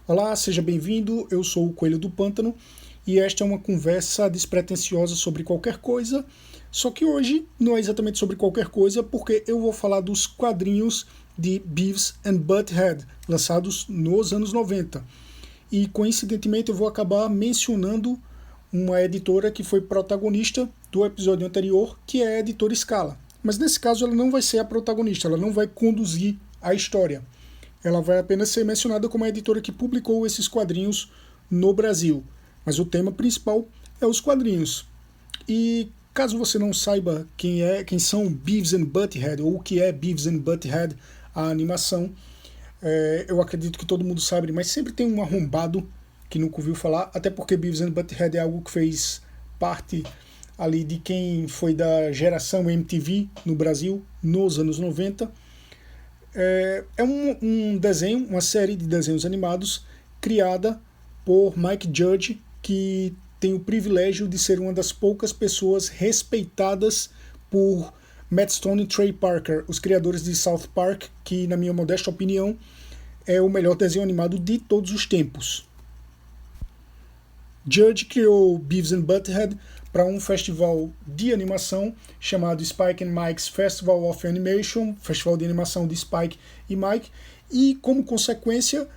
Olá, seja bem-vindo, eu sou o Coelho do Pântano e esta é uma conversa despretensiosa sobre qualquer coisa, só que hoje não é exatamente sobre qualquer coisa porque eu vou falar dos quadrinhos de Beavis and Butt-Head, lançados nos anos 90. E coincidentemente eu vou acabar mencionando uma editora que foi protagonista do episódio anterior, que é a editora Scala. Mas nesse caso ela não vai ser a protagonista, ela não vai conduzir a história. Ela vai apenas ser mencionada como a editora que publicou esses quadrinhos no Brasil. Mas o tema principal é os quadrinhos. E caso você não saiba quem são Beavis and Butt-Head, ou o que é Beavis and Butt-Head, a animação, eu acredito que todo mundo sabe, mas sempre tem um arrombado que nunca ouviu falar, até porque Beavis and Butt-Head é algo que fez parte ali de quem foi da geração MTV no Brasil nos anos 90. É um desenho, uma série de desenhos animados criada por Mike Judge, que tem o privilégio de ser uma das poucas pessoas respeitadas por Matt Stone e Trey Parker, os criadores de South Park, que, na minha modesta opinião, é o melhor desenho animado de todos os tempos. Judge criou Beavis and Butt-Head para um festival de animação chamado Spike and Mike's Festival of Animation, festival de animação de Spike e Mike, e como consequência,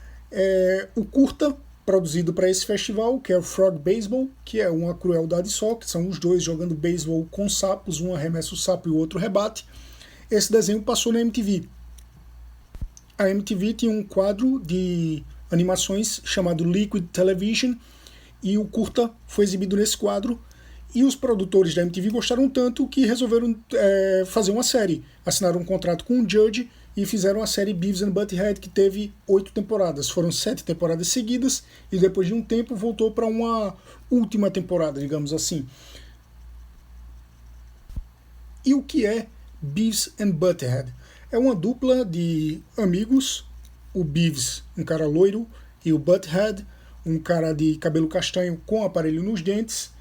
o curta produzido para esse festival, que é o Frog Baseball, que é uma crueldade só, que são os dois jogando beisebol com sapos, um arremessa o sapo e o outro rebate. Esse desenho passou na MTV. A MTV tinha um quadro de animações chamado Liquid Television, e o curta foi exibido nesse quadro, e os produtores da MTV gostaram tanto que resolveram fazer uma série. Assinaram um contrato com o Judge e fizeram a série Beavis and Butt-Head, que teve 8 temporadas. Foram 7 temporadas seguidas e depois de um tempo voltou para uma última temporada, digamos assim. E o que é Beavis and Butt-Head? É uma dupla de amigos, o Beavis, um cara loiro, e o Butt-Head, um cara de cabelo castanho com aparelho nos dentes.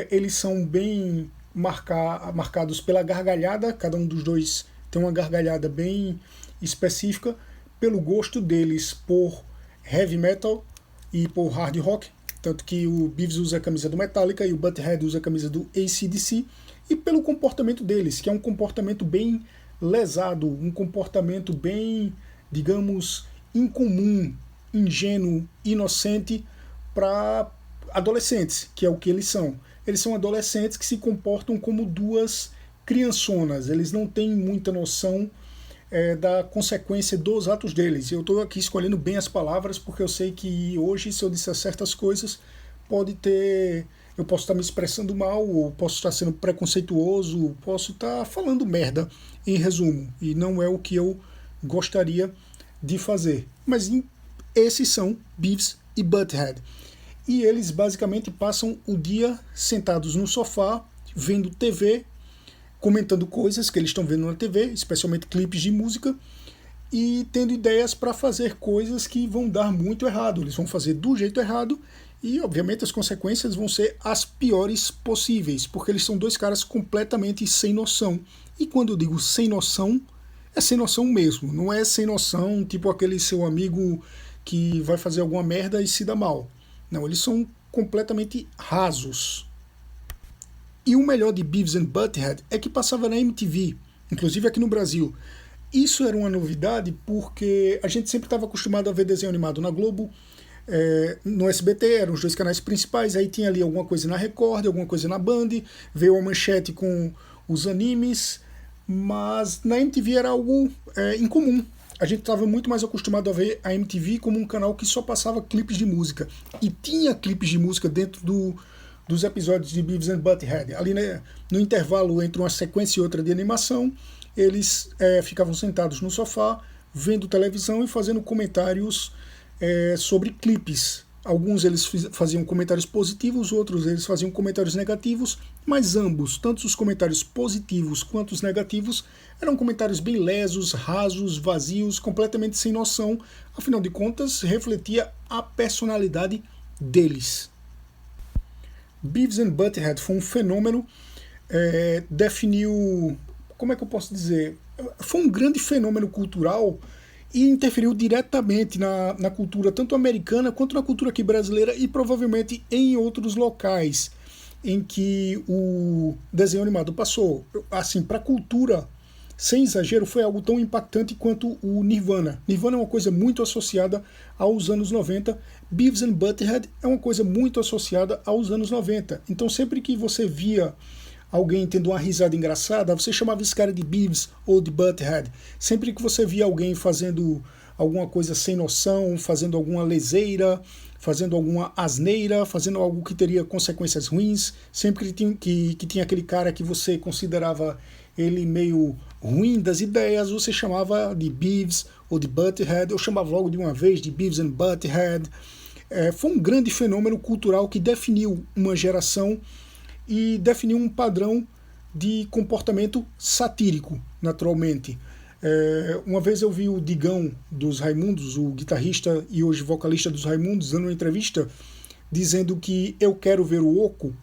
Eles são bem marcados pela gargalhada, cada um dos dois tem uma gargalhada bem específica, pelo gosto deles por heavy metal e por hard rock, tanto que o Beavis usa a camisa do Metallica e o Butt-Head usa a camisa do AC/DC, e pelo comportamento deles, que é um comportamento bem lesado, um comportamento bem, digamos, incomum, ingênuo, inocente para adolescentes, que é o que eles são. Eles são adolescentes que se comportam como duas criançonas. Eles não têm muita noção da consequência dos atos deles. Eu estou aqui escolhendo bem as palavras porque eu sei que hoje, se eu disser certas coisas, eu posso estar me expressando mal, ou posso estar sendo preconceituoso, posso estar falando merda, em resumo. E não é o que eu gostaria de fazer. Mas esses são Beavis e Butt-Head. E eles basicamente passam o dia sentados no sofá, vendo TV, comentando coisas que eles estão vendo na TV, especialmente clipes de música, e tendo ideias para fazer coisas que vão dar muito errado. Eles vão fazer do jeito errado e, obviamente, as consequências vão ser as piores possíveis, porque eles são dois caras completamente sem noção. E quando eu digo sem noção, é sem noção mesmo. Não é sem noção tipo aquele seu amigo que vai fazer alguma merda e se dá mal. Não, eles são completamente rasos. E o melhor de Beavis and Butt-Head é que passava na MTV, inclusive aqui no Brasil. Isso era uma novidade porque a gente sempre estava acostumado a ver desenho animado na Globo, no SBT, eram os dois canais principais, aí tinha ali alguma coisa na Record, alguma coisa na Band, veio a Manchete com os animes, mas na MTV era algo incomum. A gente estava muito mais acostumado a ver a MTV como um canal que só passava clipes de música. E tinha clipes de música dentro dos episódios de Beavis and Butt-Head. Ali, né, no intervalo entre uma sequência e outra de animação, eles ficavam sentados no sofá, vendo televisão e fazendo comentários sobre clipes. Alguns eles faziam comentários positivos, outros eles faziam comentários negativos, mas ambos, tanto os comentários positivos quanto os negativos, eram comentários bem lesos, rasos, vazios, completamente sem noção. Afinal de contas, refletia a personalidade deles. Beavis and Butt-Head foi um fenômeno, definiu, como é que eu posso dizer? Foi um grande fenômeno cultural e interferiu diretamente na cultura tanto americana quanto na cultura aqui brasileira e provavelmente em outros locais em que o desenho animado passou. Assim, para a cultura, sem exagero, foi algo tão impactante quanto o Nirvana. Nirvana é uma coisa muito associada aos anos 90, Beavis and Butthead é uma coisa muito associada aos anos 90. Então sempre que você via alguém tendo uma risada engraçada, você chamava esse cara de Beavis ou de Butthead. Sempre que você via alguém fazendo alguma coisa sem noção, fazendo alguma leseira, fazendo alguma asneira, fazendo algo que teria consequências ruins, sempre que tinha aquele cara que você considerava ele meio ruim das ideias, você chamava de Beavis ou de Butthead. Eu chamava logo de uma vez de Beavis and Butthead. Foi um grande fenômeno cultural que definiu uma geração e definiu um padrão de comportamento satírico, naturalmente. Uma vez eu vi o Digão dos Raimundos, o guitarrista e hoje vocalista dos Raimundos, dando uma entrevista dizendo que Eu Quero Ver o Oco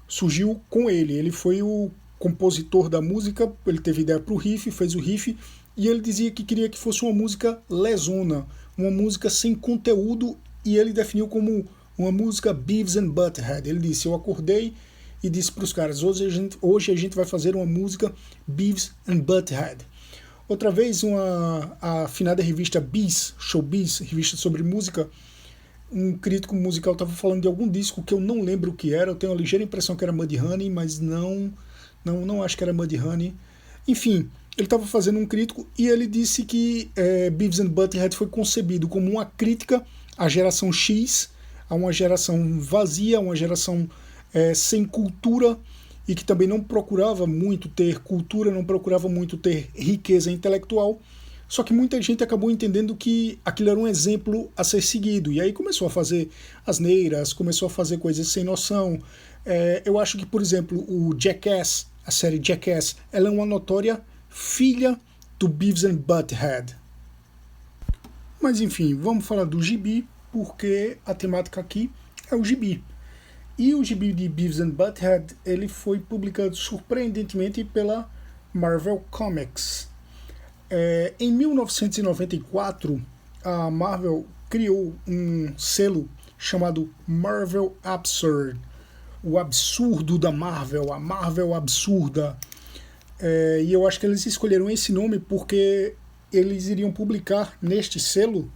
surgiu com ele. Ele foi o compositor da música, ele teve ideia para o riff, fez o riff, e ele dizia que queria que fosse uma música lesona, uma música sem conteúdo, e ele definiu como uma música Beavis and Butthead. Ele disse, eu acordei e disse para os caras, hoje a gente vai fazer uma música Beavis and Butthead. Outra vez, a afinada revista Bis, Showbiz, revista sobre música, um crítico musical estava falando de algum disco que eu não lembro o que era, eu tenho uma ligeira impressão que era Mudhoney, mas não acho que era Mudhoney. Enfim, ele estava fazendo um crítico e ele disse que Beavis and Butthead foi concebido como uma crítica à geração X, a uma geração vazia, uma geração sem cultura e que também não procurava muito ter cultura, não procurava muito ter riqueza intelectual. Só que muita gente acabou entendendo que aquilo era um exemplo a ser seguido. E aí começou a fazer asneiras, começou a fazer coisas sem noção. Eu acho que, por exemplo, o Jackass, a série Jackass, ela é uma notória filha do Beavis and Butthead. Mas enfim, vamos falar do gibi, porque a temática aqui é o gibi. E o gibi de Beavis and Butthead, ele foi publicado surpreendentemente pela Marvel Comics. Em 1994, a Marvel criou um selo chamado Marvel Absurd, o absurdo da Marvel, a Marvel absurda. E eu acho que eles escolheram esse nome porque eles iriam publicar nesse selo,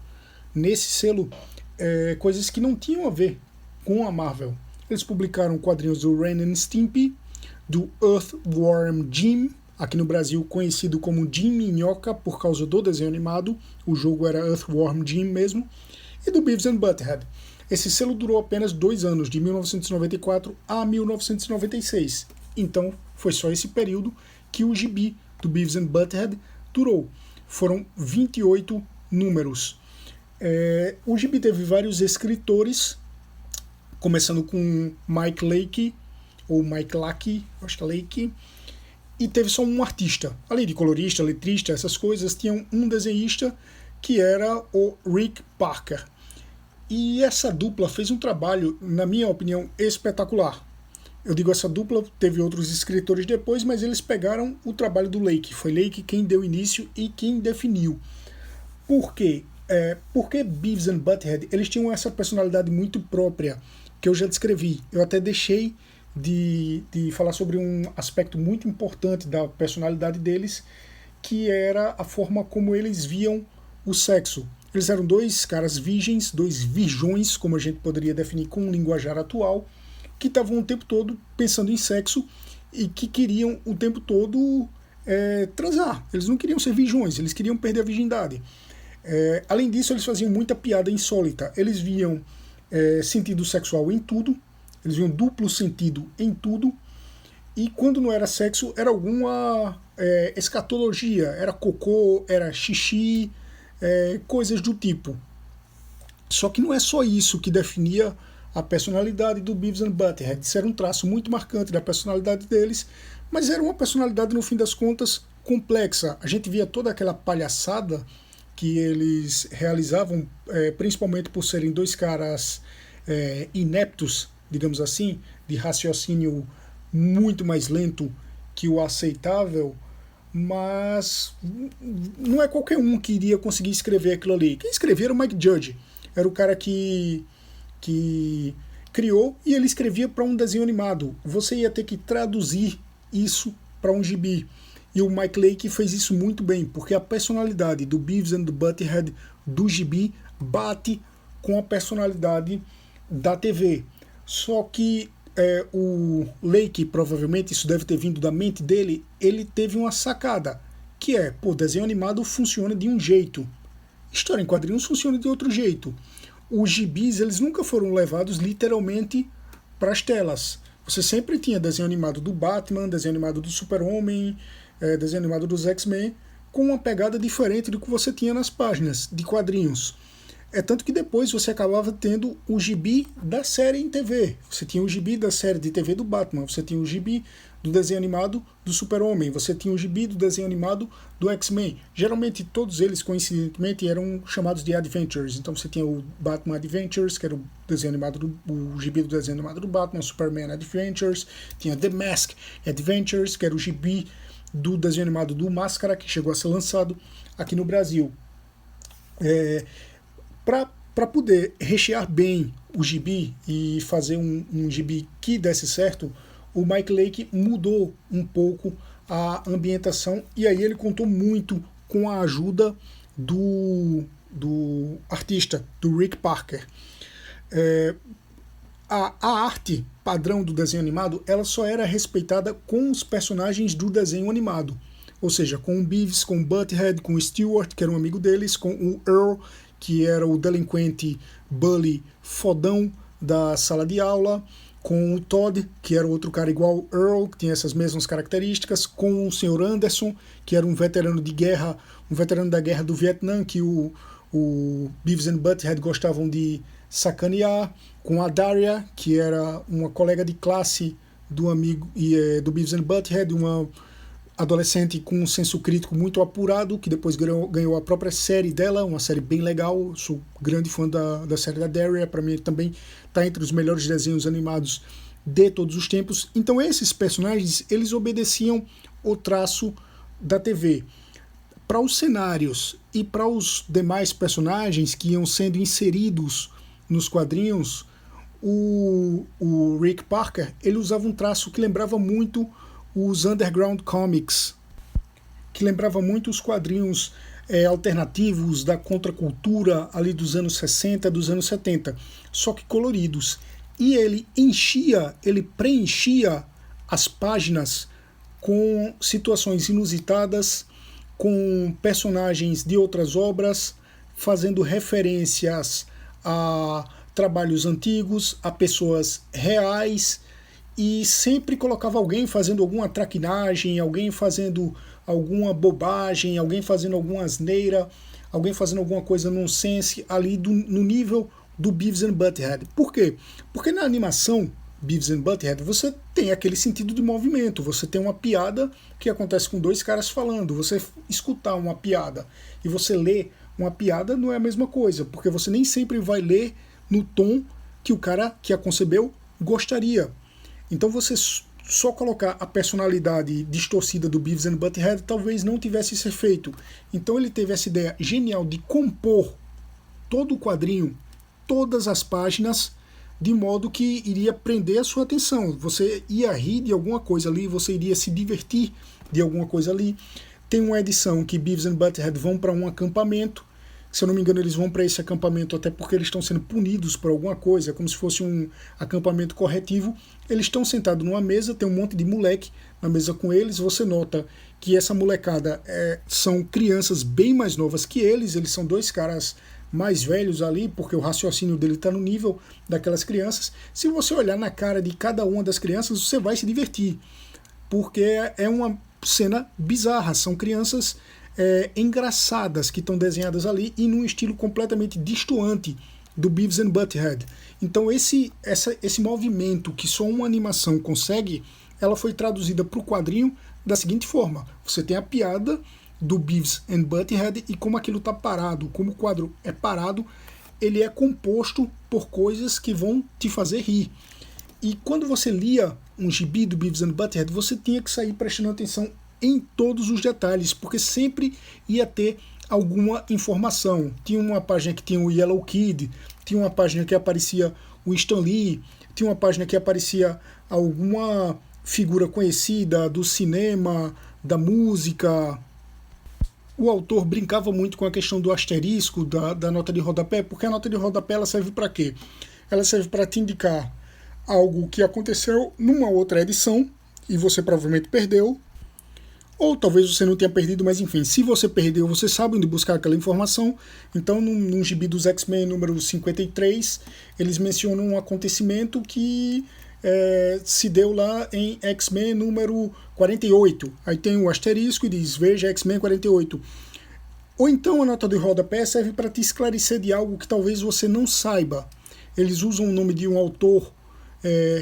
coisas que não tinham a ver com a Marvel. Eles publicaram quadrinhos do Ren and Stimpy, do Earthworm Jim, aqui no Brasil conhecido como Jim Minhoca por causa do desenho animado, o jogo era Earthworm Jim mesmo, e do Beavis and Butthead. Esse selo durou apenas 2 anos, de 1994 a 1996, então foi só esse período que o gibi do Beavis and Butthead durou. Foram 28 números. O gibi teve vários escritores, começando com Mike Leakey, ou Mike Lackey, acho que é Leakey, e teve só um artista. Além de colorista, letrista, essas coisas, tinha um desenhista que era o Rick Parker. E essa dupla fez um trabalho, na minha opinião, espetacular. Eu digo essa dupla, teve outros escritores depois, mas eles pegaram o trabalho do Leakey. Foi Leakey quem deu início e quem definiu. Por quê? Porque Beavis and Butthead, eles tinham essa personalidade muito própria, que eu já descrevi. Eu até deixei de falar sobre um aspecto muito importante da personalidade deles, que era a forma como eles viam o sexo. Eles eram 2 caras virgens, 2 virgões, como a gente poderia definir com um linguajar atual, que estavam o tempo todo pensando em sexo e que queriam o tempo todo transar. Eles não queriam ser virgões, eles queriam perder a virgindade. Além disso, eles faziam muita piada insólita. Eles viam sentido sexual em tudo, eles viam duplo sentido em tudo, e quando não era sexo, era alguma escatologia, era cocô, era xixi, coisas do tipo. Só que não é só isso que definia a personalidade do Beavis and Butthead. Isso era um traço muito marcante da personalidade deles, mas era uma personalidade, no fim das contas, complexa. A gente via toda aquela palhaçada que eles realizavam, principalmente por serem 2 caras ineptos, digamos assim, de raciocínio muito mais lento que o aceitável, mas não é qualquer um que iria conseguir escrever aquilo ali. Quem escrevia era o Mike Judge, era o cara que criou, e ele escrevia para um desenho animado. Você ia ter que traduzir isso para um gibi. E o Mike Leake fez isso muito bem, porque a personalidade do Beavis and the Butthead do gibi bate com a personalidade da TV. Só que o Leake, provavelmente, isso deve ter vindo da mente dele, ele teve uma sacada, que é, desenho animado funciona de um jeito, história em quadrinhos funciona de outro jeito. Os gibis, eles nunca foram levados literalmente para as telas. Você sempre tinha desenho animado do Batman, desenho animado do Super-Homem, desenho animado dos X-Men, com uma pegada diferente do que você tinha nas páginas de quadrinhos. É tanto que depois você acabava tendo o gibi da série em TV. Você tinha o gibi da série de TV do Batman, você tinha o gibi do desenho animado do Super-Homem, você tinha o gibi do desenho animado do X-Men. Geralmente todos eles, coincidentemente, eram chamados de Adventures. Então você tinha o Batman Adventures, que era o desenho animado o gibi do desenho animado do Batman, Superman Adventures, tinha The Mask Adventures, que era o gibi do desenho animado do Máscara, que chegou a ser lançado aqui no Brasil. Para poder rechear bem o gibi e fazer um gibi que desse certo, o Mike Leake mudou um pouco a ambientação, e aí ele contou muito com a ajuda do artista, do Rick Parker. A arte padrão do desenho animado, ela só era respeitada com os personagens do desenho animado. Ou seja, com o Beavis, com o Butthead, com o Stewart, que era um amigo deles, com o Earl, que era o delinquente bully fodão da sala de aula, com o Todd, que era outro cara igual ao Earl, que tinha essas mesmas características, com o Sr. Anderson, que era um veterano de guerra, um veterano da guerra do Vietnã, que o Beavis and Butthead gostavam de sacanear, com a Daria, que era uma colega de classe do amigo do Beavis and Butthead, uma adolescente com um senso crítico muito apurado, que depois ganhou a própria série dela, uma série bem legal. Eu sou grande fã da série da Daria, para mim também está entre os melhores desenhos animados de todos os tempos. Então esses personagens, eles obedeciam o traço da TV. Para os cenários e para os demais personagens que iam sendo inseridos nos quadrinhos, o Rick Parker, ele usava um traço que lembrava muito os Underground Comics, que lembrava muito os quadrinhos alternativos da contracultura ali dos anos 60, dos anos 70, só que coloridos. E ele preenchia as páginas com situações inusitadas, com personagens de outras obras, fazendo referências a trabalhos antigos, a pessoas reais, e sempre colocava alguém fazendo alguma traquinagem, alguém fazendo alguma bobagem, alguém fazendo alguma asneira, alguém fazendo alguma coisa nonsense ali no nível do Beavis and Butthead. Por quê? Porque na animação Beavis and Butthead você tem aquele sentido de movimento, você tem uma piada que acontece com dois caras falando, você escutar uma piada e você ler uma piada não é a mesma coisa, porque você nem sempre vai ler no tom que o cara que a concebeu gostaria. Então você só colocar a personalidade distorcida do Beavis and Butthead talvez não tivesse esse efeito. Então ele teve essa ideia genial de compor todo o quadrinho, todas as páginas, de modo que iria prender a sua atenção. Você ia rir de alguma coisa ali, você iria se divertir de alguma coisa ali. Tem uma edição que Beavis and Butthead vão para um acampamento. Se eu não me engano, eles vão para esse acampamento até porque eles estão sendo punidos por alguma coisa, como se fosse um acampamento corretivo. Eles estão sentados numa mesa, tem um monte de moleque na mesa com eles. Você nota que essa molecada são crianças bem mais novas que eles são dois caras mais velhos ali, porque o raciocínio dele está no nível daquelas crianças. Se você olhar na cara de cada uma das crianças, você vai se divertir, porque é uma cena bizarra, são crianças engraçadas que estão desenhadas ali e num estilo completamente destoante do Beavis and Butthead. Então esse movimento que só uma animação consegue, ela foi traduzida para o quadrinho da seguinte forma: você tem a piada do Beavis and Butthead e como aquilo está parado, como o quadro é parado, ele é composto por coisas que vão te fazer rir. E quando você lia um gibi do Beavis and Butthead, você tinha que sair prestando atenção em todos os detalhes, porque sempre ia ter alguma informação. Tinha uma página que tinha o Yellow Kid, tinha uma página que aparecia o Stan Lee, tinha uma página que aparecia alguma figura conhecida do cinema, da música. O autor brincava muito com a questão do asterisco, da nota de rodapé, porque a nota de rodapé ela serve para quê? Ela serve para te indicar algo que aconteceu numa outra edição e você provavelmente perdeu, ou talvez você não tenha perdido, mas enfim, se você perdeu, você sabe onde buscar aquela informação. Então, num gibi dos X-Men número 53, eles mencionam um acontecimento que se deu lá em X-Men número 48. Aí tem o asterisco e diz, veja X-Men 48. Ou então a nota de rodapé serve para te esclarecer de algo que talvez você não saiba. Eles usam o nome de um autor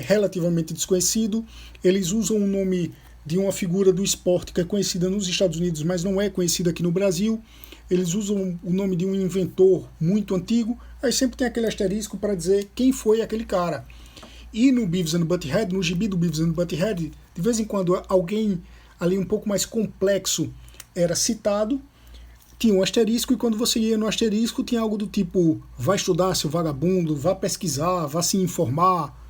relativamente desconhecido, eles usam o nome de uma figura do esporte que é conhecida nos Estados Unidos, mas não é conhecida aqui no Brasil. Eles usam o nome de um inventor muito antigo, aí sempre tem aquele asterisco para dizer quem foi aquele cara. E no Beavis and Butthead, no gibi do Beavis and Butthead, de vez em quando alguém ali um pouco mais complexo era citado, tinha um asterisco, e quando você ia no asterisco tinha algo do tipo, vá estudar, seu vagabundo, vá pesquisar, vá se informar.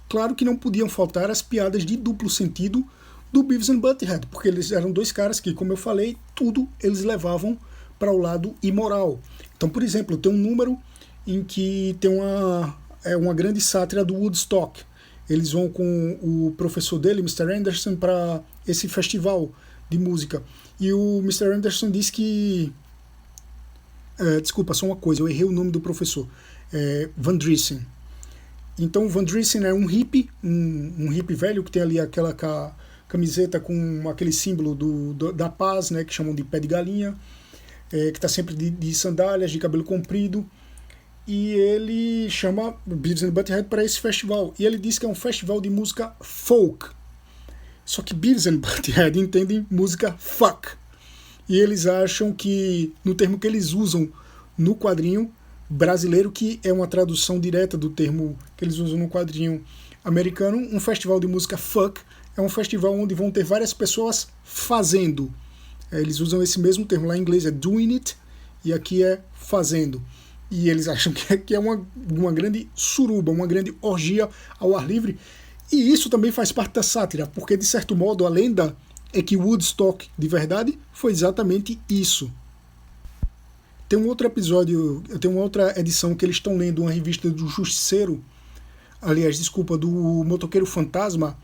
Claro que não podiam faltar as piadas de duplo sentido do Beavis and Butthead, porque eles eram dois caras que, como eu falei, tudo eles levavam para o lado imoral. Então, por exemplo, tem um número em que tem uma grande sátira do Woodstock. Eles vão com o professor dele, Mr. Anderson, para esse festival de música. E o Mr. Anderson diz que... desculpa, só uma coisa, eu errei o nome do professor. Van Driesen. Então o Van Driesen é um hippie, um hippie velho que tem ali aquela camiseta com aquele símbolo da paz, né, que chamam de pé de galinha, que está sempre de sandálias, de cabelo comprido, e ele chama Beavis and Butthead para esse festival. E ele diz que é um festival de música folk. Só que Beavis and Butthead entendem música fuck. E eles acham que, no termo que eles usam no quadrinho brasileiro, que é uma tradução direta do termo que eles usam no quadrinho americano, um festival de música fuck é um festival onde vão ter várias pessoas fazendo. Eles usam esse mesmo termo, lá em inglês é doing it, e aqui é fazendo. E eles acham que é uma grande suruba, uma grande orgia ao ar livre. E isso também faz parte da sátira, porque de certo modo a lenda é que Woodstock de verdade foi exatamente isso. Tem um outro episódio, tem uma outra edição que eles estão lendo uma revista do Justiceiro, aliás, desculpa, do Motoqueiro Fantasma,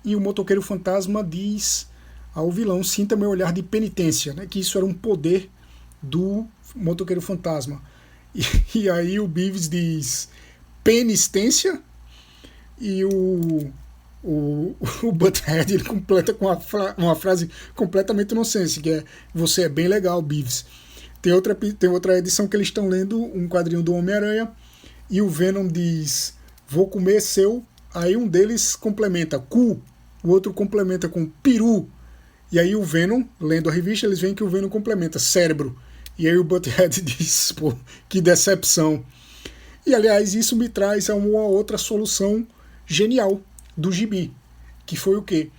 e o Motoqueiro Fantasma diz ao vilão, sinta meu olhar de penitência, né, que isso era um poder do Motoqueiro Fantasma. E aí o Beavis diz penitência, e o Butthead ele completa com uma frase completamente nonsense, que é, você é bem legal, Beavis. Tem outra edição que eles estão lendo, um quadrinho do Homem-Aranha, e o Venom diz, vou comer seu, aí um deles complementa cu, o outro complementa com peru, e aí o Venom, lendo a revista, eles veem que o Venom complementa cérebro, e aí o Butthead diz, pô, que decepção. E aliás, isso me traz a uma outra solução genial do gibi, que foi o quê?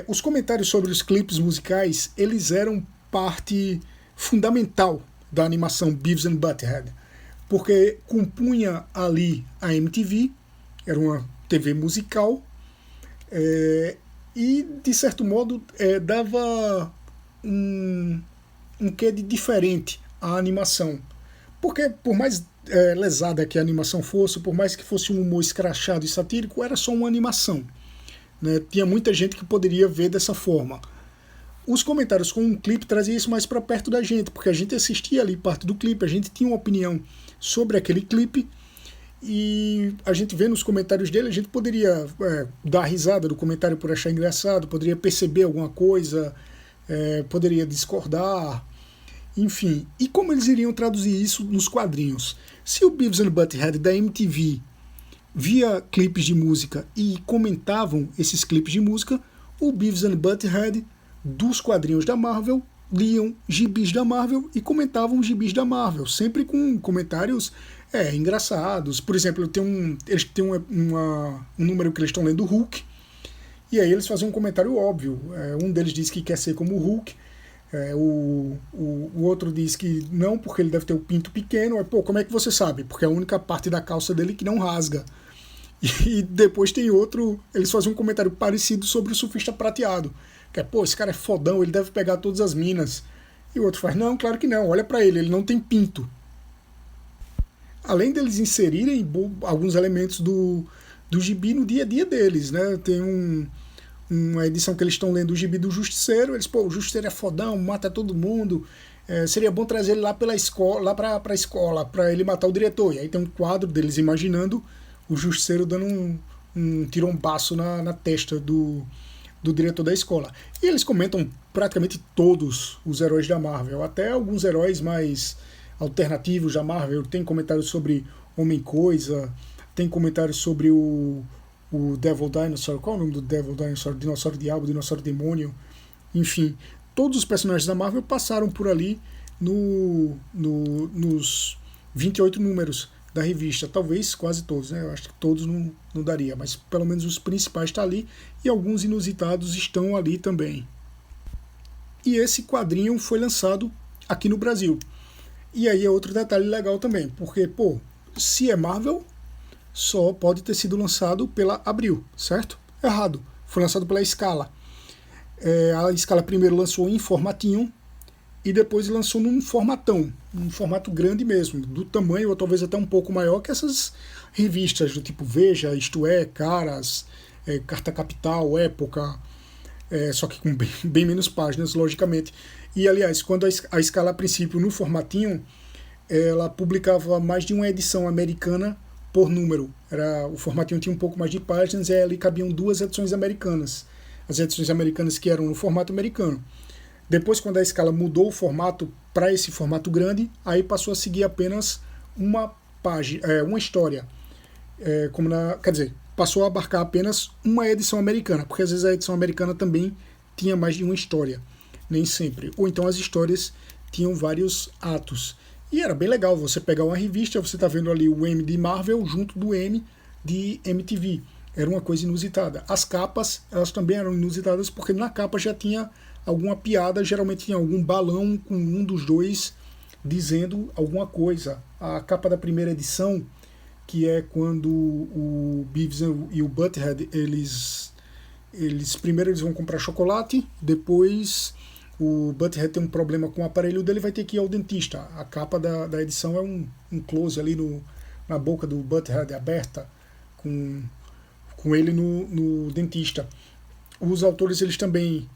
Os comentários sobre os clipes musicais, eles eram parte fundamental da animação Beavis and Butthead, porque compunha ali a MTV, era uma TV musical, e de certo modo dava um quê de diferente à animação, porque por mais lesada que a animação fosse, por mais que fosse um humor escrachado e satírico, era só uma animação, né? Tinha muita gente que poderia ver dessa forma. Os comentários com um clipe traziam isso mais para perto da gente, porque a gente assistia ali parte do clipe, a gente tinha uma opinião sobre aquele clipe, e a gente vê nos comentários dele, a gente poderia dar risada do comentário por achar engraçado, poderia perceber alguma coisa, poderia discordar, enfim. E como eles iriam traduzir isso nos quadrinhos? Se o Beavis and Butthead da MTV via clipes de música e comentavam esses clipes de música, o Beavis and Butthead dos quadrinhos da Marvel liam gibis da Marvel e comentavam gibis da Marvel, sempre com comentários engraçados. Por exemplo, eles têm um número que eles estão lendo o Hulk, E aí eles fazem um comentário óbvio. Um deles diz que quer ser como o Hulk, o outro diz que não, porque ele deve ter o pinto pequeno. Aí, pô, como é que você sabe? Porque é a única parte da calça dele que não rasga. E depois tem outro, eles fazem um comentário parecido sobre o surfista prateado. Que é, pô, esse cara é fodão, ele deve pegar todas as minas. E o outro faz, não, claro que não, olha pra ele não tem pinto. Além deles inserirem alguns elementos do gibi no dia a dia deles, né? Tem uma edição que eles estão lendo o gibi do Justiceiro, eles, pô, o Justiceiro é fodão, mata todo mundo, seria bom trazer ele lá pela escola, lá pra escola, pra ele matar o diretor. E aí tem um quadro deles imaginando o Justiceiro dando um tirombaço na testa do diretor da escola. E eles comentam praticamente todos os heróis da Marvel, até alguns heróis mais alternativos da Marvel. Tem comentários sobre Homem-Coisa, tem comentários sobre o Devil Dinosaur. Qual é o nome do Devil Dinosaur? Dinossauro Diabo, Dinossauro Demônio. Enfim, todos os personagens da Marvel passaram por ali nos 28 números da revista. Talvez quase todos, né? Eu acho que todos não daria, mas pelo menos os principais estão ali e alguns inusitados estão ali também. E esse quadrinho foi lançado aqui no Brasil. E aí é outro detalhe legal também, porque, pô, se é Marvel, só pode ter sido lançado pela Abril, certo? Errado. Foi lançado pela Scala. A Scala primeiro lançou em formatinho e depois lançou num formatão, um formato grande mesmo, do tamanho ou talvez até um pouco maior que essas revistas do tipo Veja, Isto É, Caras, Carta Capital, Época, só que com bem menos páginas, logicamente. E, aliás, quando a Scala, a princípio, no formatinho, ela publicava mais de uma edição americana por número. O formatinho tinha um pouco mais de páginas e ali cabiam 2 edições americanas. As edições americanas que eram no formato americano. Depois, quando a Scala mudou o formato para esse formato grande, aí passou a seguir apenas uma página, uma história. Quer dizer, passou a abarcar apenas uma edição americana, porque às vezes a edição americana também tinha mais de uma história. Nem sempre. Ou então as histórias tinham vários atos. E era bem legal você pegar uma revista, você está vendo ali o M de Marvel junto do M de MTV. Era uma coisa inusitada. As capas, elas também eram inusitadas, porque na capa já tinha alguma piada, geralmente tinha algum balão com um dos dois dizendo alguma coisa. A capa da primeira edição, que é quando o Beavis e o Butthead, eles primeiro eles vão comprar chocolate, depois o Butthead tem um problema com o aparelho dele, vai ter que ir ao dentista. A capa da edição é um close ali na boca do Butthead aberta, com ele no dentista. Os autores eles também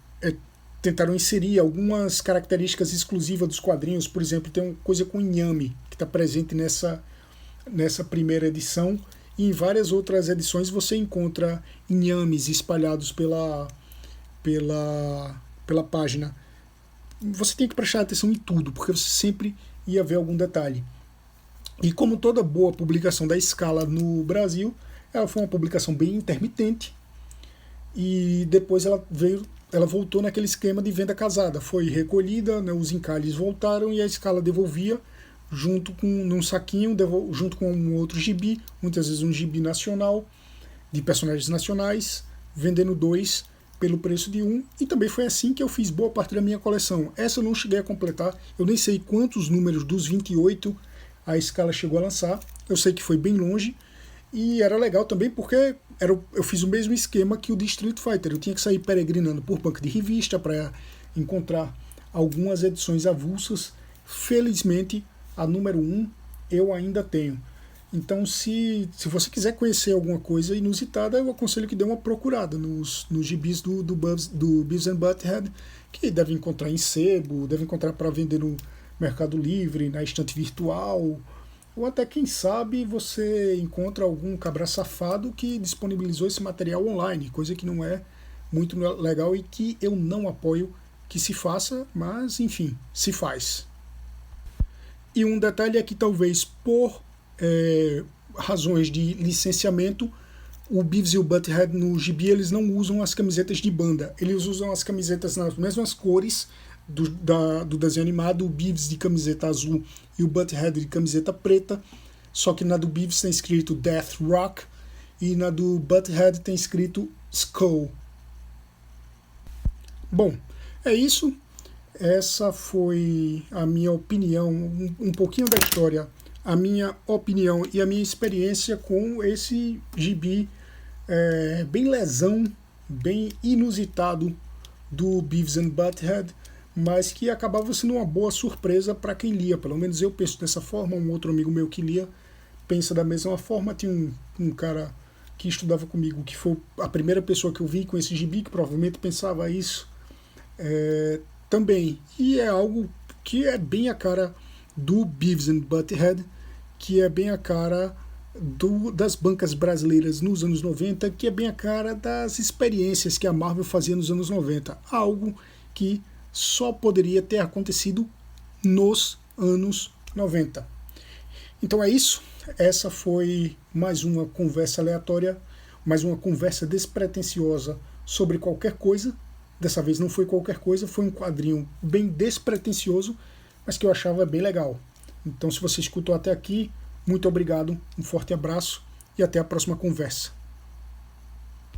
tentaram inserir algumas características exclusivas dos quadrinhos. Por exemplo, tem uma coisa com inhame, que está presente nessa primeira edição, e em várias outras edições você encontra inhames espalhados pela página. Você tem que prestar atenção em tudo, porque você sempre ia ver algum detalhe. E como toda boa publicação da Scala no Brasil, ela foi uma publicação bem intermitente, e depois ela voltou naquele esquema de venda casada. Foi recolhida, né, os encalhes voltaram e a Scala devolvia num saquinho, junto com um outro gibi, muitas vezes um gibi nacional, de personagens nacionais, vendendo 2 pelo preço de 1, e também foi assim que eu fiz boa parte da minha coleção. Essa eu não cheguei a completar, eu nem sei quantos números dos 28 a Scala chegou a lançar, eu sei que foi bem longe, e era legal também porque eu fiz o mesmo esquema que o de Street Fighter, eu tinha que sair peregrinando por banca de revista para encontrar algumas edições avulsas. Felizmente, a número 1 eu ainda tenho. Então, se você quiser conhecer alguma coisa inusitada, eu aconselho que dê uma procurada nos gibis do Beavis and Butthead, que deve encontrar em sebo, deve encontrar para vender no Mercado Livre, na estante virtual, ou até, quem sabe, você encontra algum cabra safado que disponibilizou esse material online, coisa que não é muito legal e que eu não apoio que se faça, mas, enfim, se faz. E um detalhe é que talvez por razões de licenciamento, o Beavis e o Butthead no gibi eles não usam as camisetas de banda, eles usam as camisetas nas mesmas cores do desenho animado, o Beavis de camiseta azul e o Butthead de camiseta preta, só que na do Beavis tem escrito Death Rock e na do Butthead tem escrito Skull. Bom, é isso. Essa foi a minha opinião, um pouquinho da história, a minha opinião e a minha experiência com esse gibi bem lesão, bem inusitado do Beavis and Butthead, mas que acabava sendo uma boa surpresa para quem lia. Pelo menos eu penso dessa forma, um outro amigo meu que lia pensa da mesma forma. Tinha um cara que estudava comigo, que foi a primeira pessoa que eu vi com esse gibi, que provavelmente pensava isso também. E é algo que é bem a cara do Beavis and Butthead, que é bem a cara das bancas brasileiras nos anos 90, que é bem a cara das experiências que a Marvel fazia nos anos 90. Algo que só poderia ter acontecido nos anos 90. Então é isso. Essa foi mais uma conversa aleatória, mais uma conversa despretensiosa sobre qualquer coisa. Dessa vez não foi qualquer coisa, foi um quadrinho bem despretensioso, mas que eu achava bem legal. Então, se você escutou até aqui, muito obrigado, um forte abraço e até a próxima conversa.